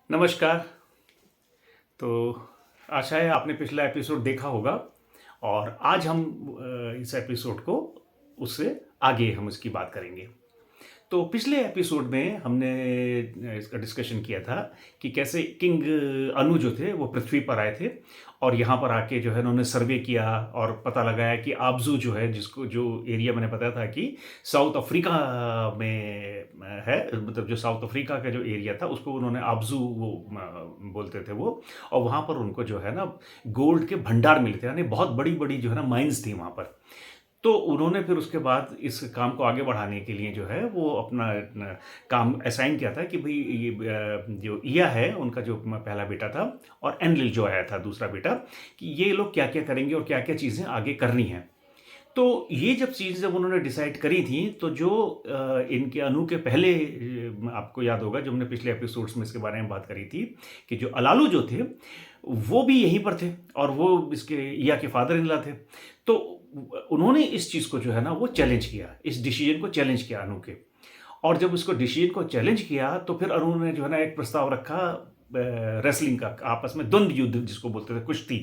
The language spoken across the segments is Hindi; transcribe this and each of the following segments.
नमस्कार। तो आशा है आपने पिछला एपिसोड देखा होगा और आज हम इस एपिसोड को उससे आगे हम इसकी बात करेंगे। तो पिछले एपिसोड में हमने इसका डिस्कशन किया था कि कैसे किंग अनु जो थे वो पृथ्वी पर आए थे और यहाँ पर आके जो है उन्होंने सर्वे किया और पता लगाया कि आब्जू जो है जिसको जो एरिया मैंने बताया था कि साउथ अफ्रीका में है, मतलब जो साउथ अफ्रीका का जो एरिया था उसको उन्होंने आब्जू वो बोलते थे वो। और वहाँ पर उनको जो है ना गोल्ड के भंडार मिले थे, यानी बहुत बड़ी बड़ी जो है ना माइंस थी वहाँ पर। तो उन्होंने फिर उसके बाद इस काम को आगे बढ़ाने के लिए जो है वो अपना काम असाइन किया था कि भाई ये जो ईया है उनका जो पहला बेटा था और एनलिल जो आया था दूसरा बेटा, कि ये लोग क्या क्या करेंगे और क्या क्या चीज़ें आगे करनी हैं। तो ये जब चीज़ जब उन्होंने डिसाइड करी थी तो जो इनके अनु के पहले आपको याद होगा जो हमने पिछले एपिसोड्स में इसके बारे में बात करी थी कि जो अलालू जो थे वो भी यहीं पर थे और वो इसके ईया के फादर इन लॉ थे। तो उन्होंने इस चीज़ को जो है ना वो चैलेंज किया, इस डिसीजन को चैलेंज किया अनु के। और जब उसको डिसीजन को चैलेंज किया तो फिर अनु ने जो है ना एक प्रस्ताव रखा रेसलिंग का, आपस में द्वंद्व युद्ध जिसको बोलते थे कुश्ती,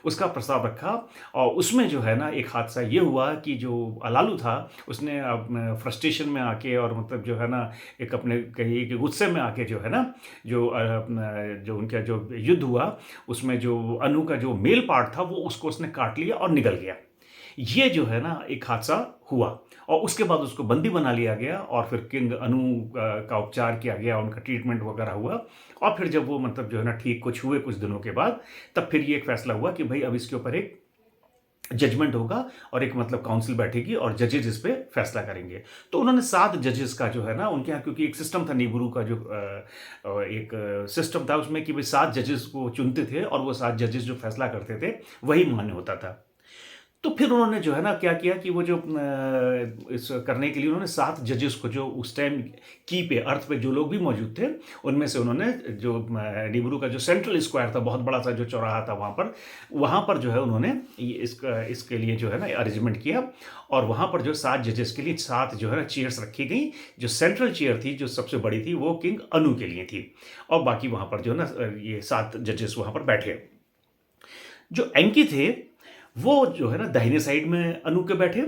उसका प्रस्ताव रखा। और उसमें जो है ना एक हादसा ये हुआ कि जो अलालू था उसने फ्रस्ट्रेशन में आके और मतलब जो है ना एक अपने कहिए कि गुस्से में आके जो है ना जो जो उनका जो युद्ध हुआ उसमें जो अनु का जो मेल पार्ट था वो उसको उसने काट लिया और निगल गया। ये जो है ना एक हादसा हुआ और उसके बाद उसको बंदी बना लिया गया और फिर किंग अनु का उपचार किया गया, उनका ट्रीटमेंट वगैरह हुआ। और फिर जब वो मतलब जो है ना ठीक कुछ हुए कुछ दिनों के बाद, तब फिर ये एक फैसला हुआ कि भाई अब इसके ऊपर एक जजमेंट होगा और एक मतलब काउंसिल बैठेगी और जजेस इस पे फैसला करेंगे। तो उन्होंने 7 जजेस का जो है ना उनके यहाँ, क्योंकि एक सिस्टम था नीबुरू का जो एक सिस्टम था उसमें कि भाई 7 जजेस को चुनते थे और वो 7 जजेस जो फैसला करते थे वही मान्य होता था। तो फिर उन्होंने जो है ना क्या किया कि वो जो इस करने के लिए उन्होंने 7 जजेस को जो उस टाइम की पे अर्थ पे जो लोग भी मौजूद थे उनमें से उन्होंने जो डिब्रू का जो सेंट्रल स्क्वायर था, बहुत बड़ा सा जो चौराहा था वहाँ पर जो है उन्होंने इसके लिए जो है ना अरेंजमेंट किया। और वहाँ पर जो 7 जजेस के लिए 7 जो है ना चेयर्स रखी गई। जो सेंट्रल चेयर थी जो सबसे बड़ी थी वो किंग अनु के लिए थी और बाकी वहाँ पर जो है ना ये 7 जजेस वहाँ पर बैठे। जो एंकी थे वो जो है ना दाहिने साइड में अनु के बैठे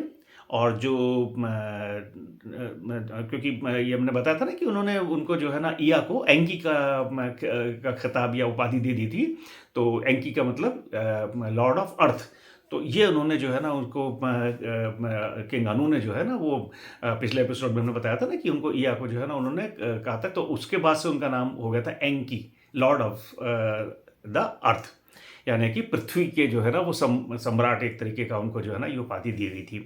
और जो क्योंकि ये हमने बताया था ना कि उन्होंने उनको जो है ना ईया को एंकी का खिताब या उपाधि दे दी थी। तो एंकी का मतलब लॉर्ड ऑफ अर्थ। तो ये उन्होंने जो है ना उनको किंग अनु ने जो है ना वो पिछले एपिसोड में हमने बताया था ना कि उनको ईया को जो है ना उन्होंने कहा था, तो उसके बाद से उनका नाम हो गया था एंकी, लॉर्ड ऑफ द अर्थ, यानी कि पृथ्वी के जो है ना वो सम्राट एक तरीके का उनको जो है ना ये उपाधि दी गई थी।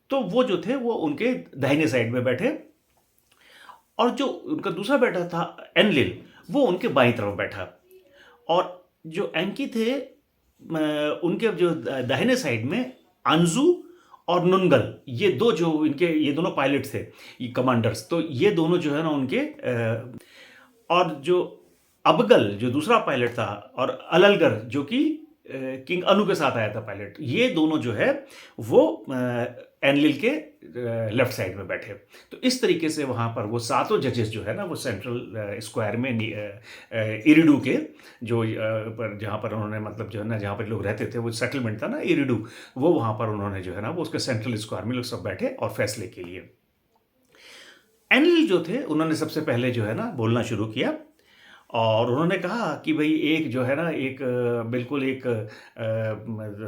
तो वो जो थे वो उनके दाहिने साइड में बैठे और जो उनका दूसरा बेटा था एनलिल वो उनके बाईं तरफ बैठा। और जो एंकी थे उनके जो दाहिने साइड में अंजू और नुनगल, ये दो जो इनके ये दोनों पायलट थे, ये कमांडर्स, तो ये दोनों जो है ना उनके और जो अबगल जो दूसरा पायलट था और अललगर जो कि किंग अनु के साथ आया था पायलट, ये दोनों जो है वो एनलिल के लेफ्ट साइड में बैठे। तो इस तरीके से वहाँ पर वो 7 जजेस जो है ना वो सेंट्रल स्क्वायर में इरिडू के जो पर जहाँ पर उन्होंने मतलब जो है ना जहाँ पर लोग रहते थे वो सेटलमेंट था ना इरिडू, वो वहाँ पर उन्होंने जो है ना वो उसके सेंट्रल स्क्वायर में लोग सब बैठे और फैसले के लिए। एनलिल जो थे उन्होंने सबसे पहले जो है ना बोलना शुरू किया और उन्होंने कहा कि भाई एक जो है ना एक बिल्कुल एक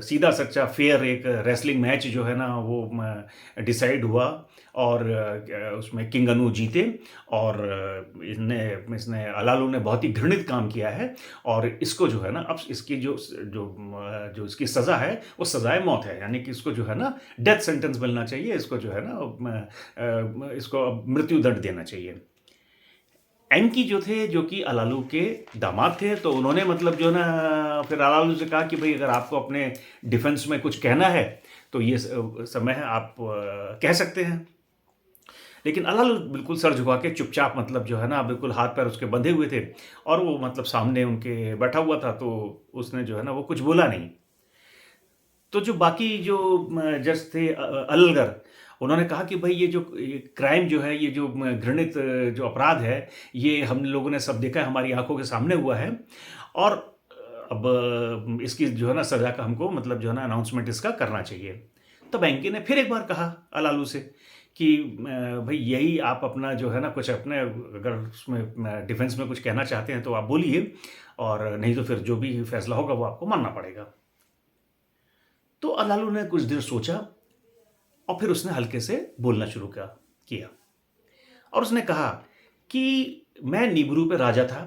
सीधा सच्चा फेयर एक रेसलिंग मैच जो है ना वो डिसाइड हुआ और उसमें किंग अनु जीते। और इसने अलालू ने बहुत ही घृणित काम किया है और इसको जो है ना अब इसकी जो जो जो इसकी सज़ा है वो सज़ाए मौत है, यानी कि इसको जो है ना डेथ सेंटेंस मिलना चाहिए, इसको जो है ना इसको अब मृत्यु दंड देना चाहिए। एंकी जो थे जो कि अलालू के दामाद थे, तो उन्होंने मतलब जो ना फिर अलालू से कहा कि भाई अगर आपको अपने डिफेंस में कुछ कहना है तो ये समय है, आप कह सकते हैं। लेकिन अलालू बिल्कुल सर झुका के चुपचाप मतलब जो है ना बिल्कुल हाथ पैर उसके बंधे हुए थे और वो मतलब सामने उनके बैठा हुआ था, तो उसने जो है ना वो कुछ बोला नहीं। तो जो बाकी जो जज थे अलगर उन्होंने कहा कि भाई ये क्राइम जो है, ये जो घृणित जो अपराध है, ये हम लोगों ने सब देखा है, हमारी आँखों के सामने हुआ है और अब इसकी जो है ना सज़ा का हमको मतलब जो है ना अनाउंसमेंट इसका करना चाहिए। तो वेंकी ने फिर एक बार कहा अलालू से कि भई यही आप अपना जो है ना कुछ अपने अगर उसमें डिफेंस में कुछ कहना चाहते हैं तो आप बोलिए और नहीं तो फिर जो भी फैसला होगा वो आपको मानना पड़ेगा। तो अलालू ने कुछ देर सोचा और फिर उसने हल्के से बोलना शुरू किया और उसने कहा कि मैं नीब्रू पे राजा था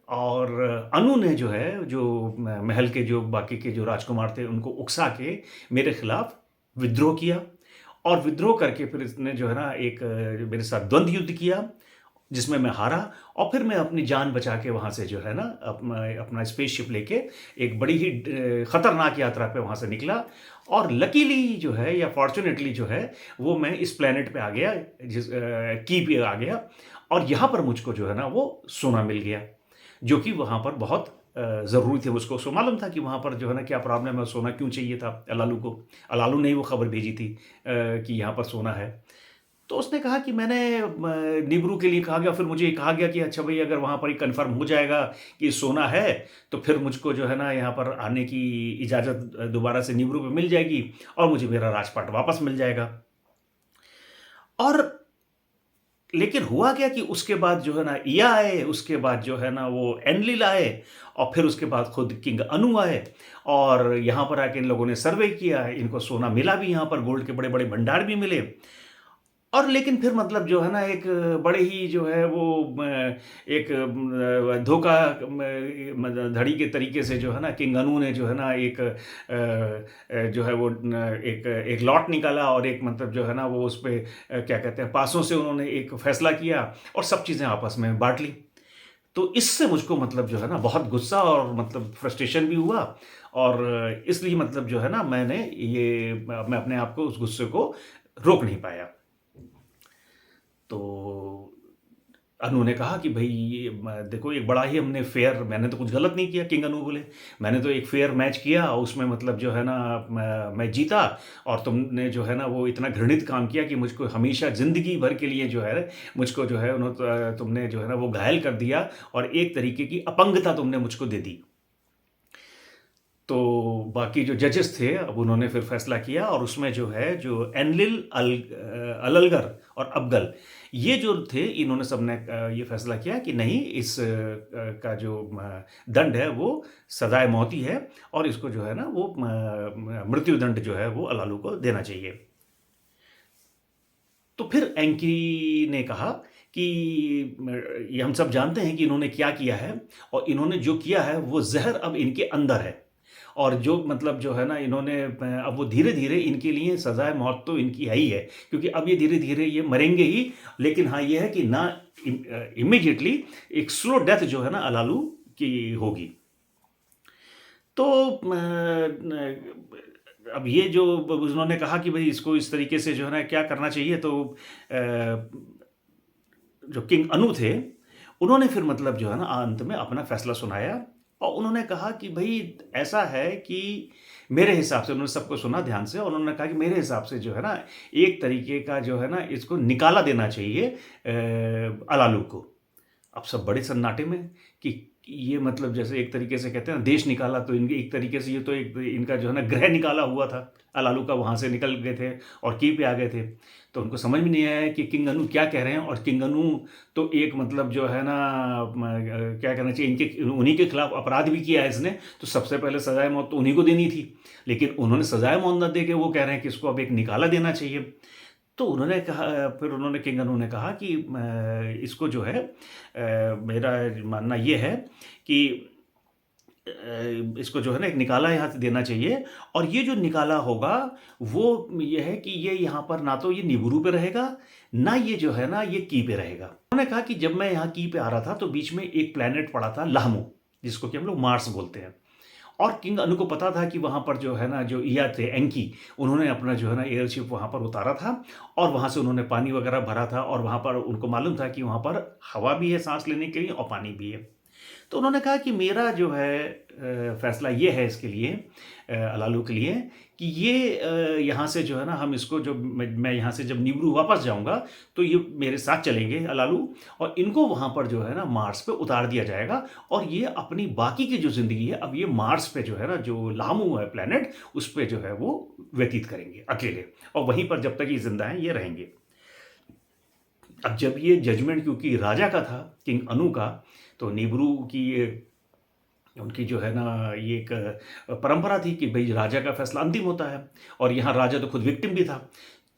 और अनु ने जो है जो महल के जो बाकी के जो राजकुमार थे उनको उकसा के मेरे खिलाफ विद्रोह किया और विद्रोह करके फिर इसने जो है ना एक मेरे साथ द्वंद्व युद्ध किया जिसमें मैं हारा और फिर मैं अपनी जान बचा के वहाँ से जो है ना अपना स्पेसशिप लेके एक बड़ी ही खतरनाक यात्रा पे वहाँ से निकला और लकीली जो है या फॉर्चुनेटली जो है वो मैं इस प्लेनेट पे आ गया जिस की पे आ गया और यहाँ पर मुझको जो है ना वो सोना मिल गया जो कि वहाँ पर बहुत ज़रूरी थे मुझको। उसको मालूम था कि वहाँ पर जो है ना क्या प्रॉब्लम है, सोना क्यों चाहिए था अलालू को। अलालू ने ही वो खबर भेजी थी कि यहाँ पर सोना है। तो उसने कहा कि मैंने नीब्रू के लिए कहा गया, फिर मुझे कहा गया कि अच्छा भई अगर वहाँ पर ही कन्फर्म हो जाएगा कि सोना है, तो फिर मुझको जो है ना यहाँ पर आने की इजाज़त दोबारा से नीब्रू पे मिल जाएगी और मुझे मेरा राजपाट वापस मिल जाएगा। और लेकिन हुआ क्या कि उसके बाद जो है ना इया आए, उसके बाद जो है ना वो एनलिल आए और फिर उसके बाद खुद किंग अनु आए और यहाँ पर आके इन लोगों ने सर्वे किया, इनको सोना मिला भी, यहाँ पर गोल्ड के बड़े-बड़े भंडार भी मिले। और लेकिन फिर मतलब जो है ना एक बड़े ही जो है वो एक धोखा धड़ी के तरीके से जो है ना किंग अनु ने जो है ना एक जो है वो एक लॉट निकाला और एक मतलब जो है ना वो उस पे क्या कहते हैं पासों से उन्होंने एक फैसला किया और सब चीज़ें आपस में बाँट ली। तो इससे मुझको मतलब जो है ना बहुत गुस्सा और मतलब फ्रस्ट्रेशन भी हुआ और इसलिए मतलब जो है ना मैं अपने आप को उस गुस्से को रोक नहीं पाया। तो अनु ने कहा कि भई ये देखो एक बड़ा ही हमने फेयर, मैंने तो कुछ गलत नहीं किया, किंग अनु बोले। मैंने तो एक फेयर मैच किया उसमें मतलब जो है ना मैं जीता और तुमने जो है ना वो इतना घृणित काम किया कि मुझको हमेशा ज़िंदगी भर के लिए जो है मुझको जो है तुमने जो है ना वो घायल कर दिया और एक तरीके की अपंगता तुमने मुझको दे दी। तो बाकी जो जजेस थे अब उन्होंने फिर फैसला किया और उसमें जो है जो एनलिल अललगर और अबगल ये जो थे इन्होंने सबने ये फैसला किया कि नहीं इस का जो दंड है वो सजाए मौत ही है और इसको जो है ना वो मृत्यु दंड जो है वो अलालू को देना चाहिए। तो फिर एंकी ने कहा कि ये हम सब जानते हैं कि इन्होंने क्या किया है और इन्होंने जो किया है वो ज़हर अब इनके अंदर है और जो मतलब जो है ना इन्होंने अब वो धीरे-धीरे इनके लिए सज़ाए मौत तो इनकी है ही है क्योंकि अब ये धीरे-धीरे ये मरेंगे ही, लेकिन हाँ, ये है कि ना इमीडिएटली एक स्लो डेथ जो है ना अलालू की होगी। तो अब ये जो उन्होंने कहा कि भई इसको इस तरीके से जो है ना क्या करना चाहिए तो जो किंग अनु थे, उन्होंने फिर मतलब जो है ना अंत में अपना फैसला सुनाया और उन्होंने कहा कि भई ऐसा है कि मेरे हिसाब से उन्होंने सबको सुना ध्यान से और उन्होंने कहा कि मेरे हिसाब से जो है ना एक तरीके का जो है ना इसको निकाला देना चाहिए अलालू को। अब सब बड़े सन्नाटे में कि ये मतलब जैसे एक तरीके से कहते हैं ना देश निकाला, तो इनके एक तरीके से ये तो एक इनका जो है ना ग्रह निकाला हुआ था अलालू का, वहाँ से निकल गए थे और की पे आ गए थे। तो उनको समझ में नहीं आया कि किंग अनु क्या कह रहे हैं और किंग अनु तो एक मतलब जो है ना क्या कहना चाहिए इनके उन्हीं के खिलाफ अपराध भी किया है इसने, तो सबसे पहले सजाए मौत तो उन्हीं को देनी थी, लेकिन उन्होंने सजाए मौत न दे के वो कह रहे हैं कि इसको अब एक निकाला देना चाहिए। तो उन्होंने कहा, फिर उन्होंने किंग अनु ने कहा कि इसको जो है मेरा मानना ये है कि इसको जो है ना एक निकाला यहाँ से देना चाहिए और ये जो निकाला होगा वो ये है कि ये यहाँ पर ना तो ये निबुरु पे रहेगा ना ये जो है ना ये की पे रहेगा। उन्होंने कहा कि जब मैं यहाँ की पे आ रहा था तो बीच में एक प्लेनेट पड़ा था लाहमू, जिसको कि हम लोग मार्स बोलते हैं, और किंग अनु को पता था कि वहाँ पर जो है ना जो इया थे एंकी, उन्होंने अपना जो है ना एयरशिप वहाँ पर उतारा था और वहाँ से उन्होंने पानी वगैरह भरा था और वहाँ पर उनको मालूम था कि वहाँ पर हवा भी है सांस लेने के लिए और पानी भी है। तो उन्होंने कहा कि मेरा जो है फैसला ये है इसके लिए अलालू के लिए कि ये यहाँ से जो है ना हम इसको जब मैं यहाँ से जब नीब्रू वापस जाऊँगा तो ये मेरे साथ चलेंगे अलालू, और इनको वहाँ पर जो है ना मार्स पे उतार दिया जाएगा और ये अपनी बाकी की जो ज़िंदगी है अब ये मार्स पे जो है ना जो लामू है प्लैनेट उस पे जो है वो व्यतीत करेंगे अकेले, और वहीं पर जब तक ये ज़िंदा हैं ये रहेंगे। अब जब ये जजमेंट क्योंकि राजा का था, किंग अनु का, तो नीब्रू की उनकी जो है ना ये एक परंपरा थी कि भाई राजा का फैसला अंतिम होता है, और यहाँ राजा तो खुद विक्टिम भी था।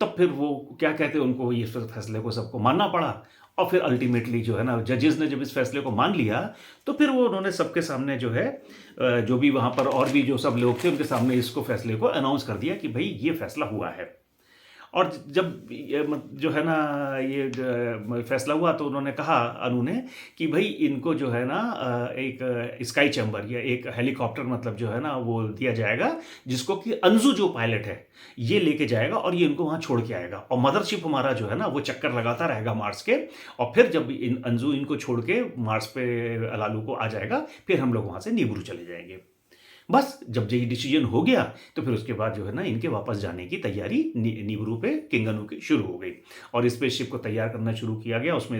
तब फिर वो क्या कहते हैं उनको ये फैसले को सबको मानना पड़ा, और फिर अल्टीमेटली जो है ना जजेस ने जब इस फैसले को मान लिया तो फिर वो उन्होंने सबके सामने जो है जो भी वहाँ पर और भी जो सब लोग थे उनके सामने इसको फैसले को अनाउंस कर दिया कि भाई ये फैसला हुआ है। और जब जो है ना ये फैसला हुआ तो उन्होंने कहा अनु ने कि भाई इनको जो है ना एक स्काई चैम्बर या एक हेलीकॉप्टर मतलब जो है ना वो दिया जाएगा, जिसको कि अंजू जो पायलट है ये लेके जाएगा और ये इनको वहाँ छोड़ के आएगा, और मदरशिप हमारा जो है ना वो चक्कर लगाता रहेगा मार्स के, और फिर जब अंजू इनको छोड़ के मार्स पे अलालू को आ जाएगा फिर हम लोग वहाँ से नीब्रू चले जाएंगे। बस जब यही डिसीजन हो गया तो फिर उसके बाद जो है ना इनके वापस जाने की तैयारी नीब्रू पे किंग अनु की शुरू हो गई, और स्पेसशिप को तैयार करना शुरू किया गया। उसमें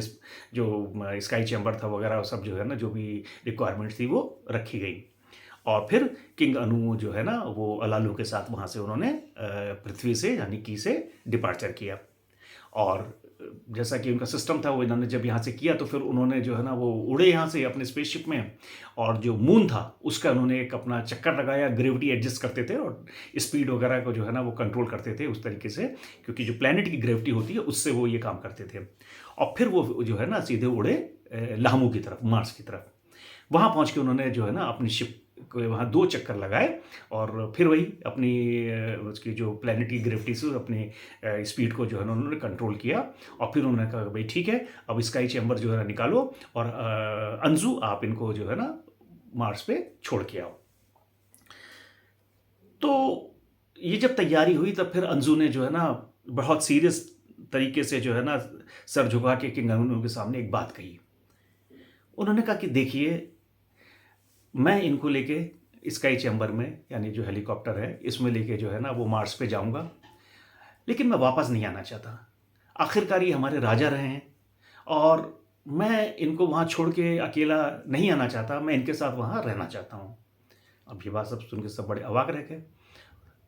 जो स्काई चैम्बर था वगैरह सब जो है ना जो भी रिक्वायरमेंट थी वो रखी गई, और फिर किंग अनु जो है ना वो अलालू के साथ वहाँ से उन्होंने पृथ्वी से यानी की से डिपार्चर किया। और जैसा कि उनका सिस्टम था वो इन्होंने जब यहाँ से किया तो फिर उन्होंने जो है ना वो उड़े यहाँ से अपने स्पेसशिप में, और जो मून था उसका उन्होंने एक अपना चक्कर लगाया, ग्रेविटी एडजस्ट करते थे और स्पीड वगैरह को जो है ना वो कंट्रोल करते थे उस तरीके से, क्योंकि जो प्लैनेट की ग्रेविटी होती है उससे वो ये काम करते थे। और फिर वो जो है ना सीधे उड़े लामू की तरफ, मार्स की तरफ। वहाँ पहुँच के उन्होंने जो है ना अपनी शिप को वहाँ 2 चक्कर लगाए, और फिर वही अपनी उसकी जो प्लैनेट की ग्रेविटी से अपनी स्पीड को जो है ना उन्होंने कंट्रोल किया, और फिर उन्होंने कहा भाई ठीक है अब स्काई चैम्बर जो है ना निकालो, और अंजू आप इनको जो है ना मार्स पे छोड़ के आओ। तो ये जब तैयारी हुई तब फिर अंजू ने जो है ना बहुत सीरियस तरीके से जो है ना सर झुका के किंग अनु के सामने एक बात कही। उन्होंने कहा कि देखिए मैं इनको लेके स्काई चैम्बर में यानी जो हेलीकॉप्टर है इसमें लेके जो है ना वो मार्स पे जाऊंगा, लेकिन मैं वापस नहीं आना चाहता। आखिरकार ये हमारे राजा रहे हैं और मैं इनको वहाँ छोड़ के अकेला नहीं आना चाहता, मैं इनके साथ वहाँ रहना चाहता हूँ। अब ये बात सब सुन के सब बड़े अवाक रह गए।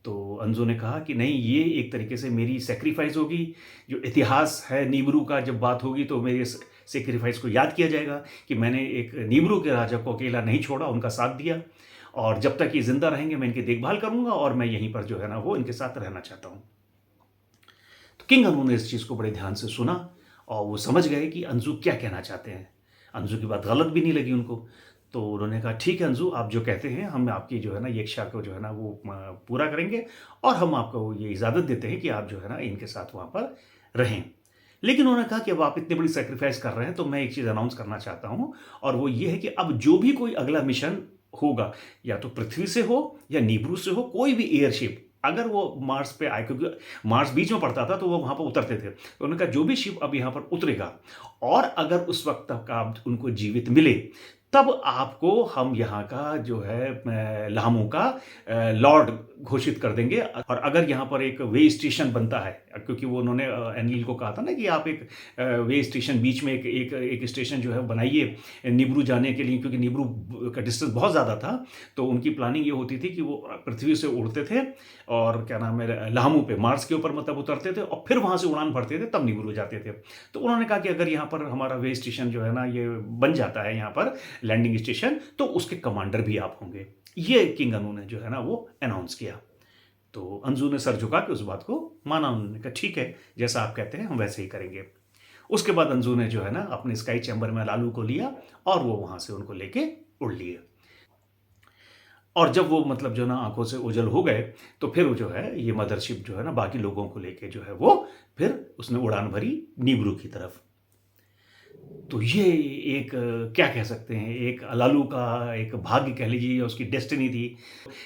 तो अंजू ने कहा कि नहीं, ये एक तरीके से मेरी सेक्रीफाइस होगी, जो इतिहास है नीब्रू का जब बात होगी तो मेरे सेक्रीफाइस को याद किया जाएगा कि मैंने एक नीब्रू के राजा को अकेला नहीं छोड़ा, उनका साथ दिया, और जब तक ये जिंदा रहेंगे मैं इनकी देखभाल करूंगा और मैं यहीं पर जो है ना वो इनके साथ रहना चाहता हूँ। तो किंग अनु ने इस चीज़ को बड़े ध्यान से सुना और वो समझ गए कि अंजू क्या कहना चाहते हैं। अंजू की बात गलत भी नहीं लगी उनको, तो उन्होंने कहा ठीक है अंजू, आप जो कहते हैं हम आपकी जो है ना ये इच्छा को जो है ना वो पूरा करेंगे, और हम आपको ये इजाज़त देते हैं कि आप जो है ना इनके साथ वहाँ पर रहें। लेकिन उन्होंने कहा कि अब आप इतनी बड़ी सेक्रीफाइस कर रहे हैं तो मैं एक चीज़ अनाउंस करना चाहता हूँ, और वो ये है कि अब जो भी कोई अगला मिशन होगा, या तो पृथ्वी से हो या नीब्रू से हो, कोई भी एयरशिप अगर वो मार्स पे आए, क्योंकि मार्स बीच में पड़ता था तो वो वहाँ पर उतरते थे, तो उन्होंने कहा जो भी शिप अब यहाँ पर उतरेगा और अगर उस वक्त तक आप उनको जीवित मिले तब आपको हम यहाँ का जो है लामू का लॉर्ड घोषित कर देंगे। और अगर यहाँ पर एक वे स्टेशन बनता है, क्योंकि वो उन्होंने एनलिल को कहा था ना कि आप एक वे स्टेशन बीच में एक स्टेशन जो है बनाइए नीब्रू जाने के लिए, क्योंकि नीब्रू का डिस्टेंस बहुत ज़्यादा था, तो उनकी प्लानिंग ये होती थी कि वो पृथ्वी से उड़ते थे और क्या नाम है लामू पे मार्स के ऊपर मतलब उतरते थे और फिर वहाँ से उड़ान भरते थे तब नीब्रू जाते थे। तो उन्होंने कहा कि अगर यहाँ पर हमारा वे स्टेशन जो है ना ये बन जाता है यहाँ पर लैंडिंग स्टेशन, तो उसके कमांडर भी आप होंगे। ये किंग अनु ने जो है ना वो अनाउंस किया। तो अंजू ने सर झुका के उस बात को माना। उन्होंने कहा ठीक है, जैसा आप कहते हैं हम वैसे ही करेंगे। उसके बाद अंजू ने जो है ना अपने स्काई चैम्बर में लालू को लिया और वो वहां से उनको लेके उड़ लिए। और जब वो मतलब जो ना आंखों से ओझल हो गए तो फिर वो जो है ये मदरशिप जो है ना बाकी लोगों को लेके जो है वो फिर उसने उड़ान भरी नीब्रू की तरफ। तो ये एक क्या कह सकते हैं, एक अलालू का एक भाग्य कह लीजिए, उसकी डेस्टिनी थी।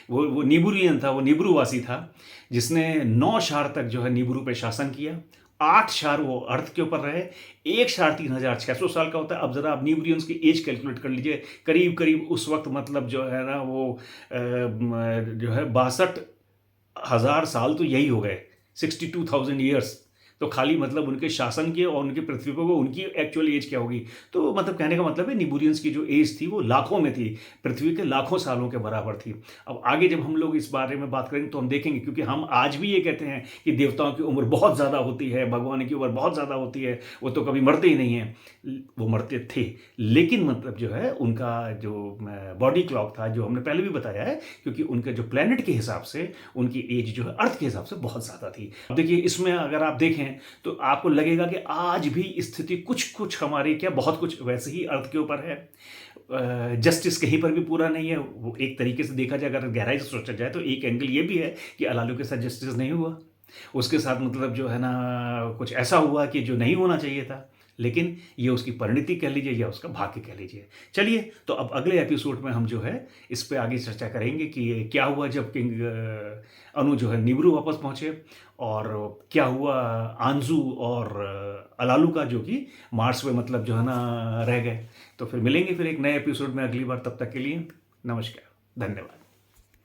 वो नीब्रूरियन था, वो नीब्रूवासी था जिसने 9 शार तक जो है नीब्रू पे शासन किया। 8 शार वो अर्थ के ऊपर रहे। 1 शार 3600 साल का होता है। अब जरा आप नीब्रियंस की एज कैलकुलेट कर लीजिए, करीब करीब उस वक्त मतलब जो है ना वो जो है 62 1000 साल तो यही हो गए, 62,000 ईयर्स। तो खाली मतलब उनके शासन के और उनकी पृथ्वी पे वो उनकी एक्चुअल एज क्या होगी? तो मतलब कहने का मतलब है निबूरियंस की जो एज थी वो लाखों में थी, पृथ्वी के लाखों सालों के बराबर थी। अब आगे जब हम लोग इस बारे में बात करेंगे तो हम देखेंगे, क्योंकि हम आज भी ये कहते हैं कि देवताओं की उम्र बहुत ज़्यादा होती है, भगवान की उम्र बहुत ज़्यादा होती है, वो तो कभी मरते ही नहीं हैं। वो मरते थे, लेकिन मतलब जो है उनका जो बॉडी क्लॉक था, जो हमने पहले भी बताया है, क्योंकि उनके जो प्लेनेट के हिसाब से उनकी एज जो है अर्थ के हिसाब से बहुत ज़्यादा थी। अब देखिए इसमें अगर आप देखें तो आपको लगेगा कि आज भी स्थिति कुछ कुछ हमारी क्या बहुत कुछ वैसे ही अर्थ के ऊपर है। जस्टिस कहीं पर भी पूरा नहीं है। वो एक तरीके से देखा जाए, अगर गहराई से सोचा जाए, तो एक एंगल ये भी है कि अलालू के साथ जस्टिस नहीं हुआ, उसके साथ मतलब जो है ना कुछ ऐसा हुआ कि जो नहीं होना चाहिए था। लेकिन ये उसकी परिणति कह लीजिए या उसका भाग्य कह लीजिए। चलिए, तो अब अगले एपिसोड में हम जो है इस पे आगे चर्चा करेंगे कि ये क्या हुआ जब किंग अनु जो है निब्रू वापस पहुंचे, और क्या हुआ आंजू और अलालू का, जो कि मार्स पे मतलब जो है ना रह गए। तो फिर मिलेंगे फिर एक नए एपिसोड में अगली बार। तब तक के लिए नमस्कार, धन्यवाद।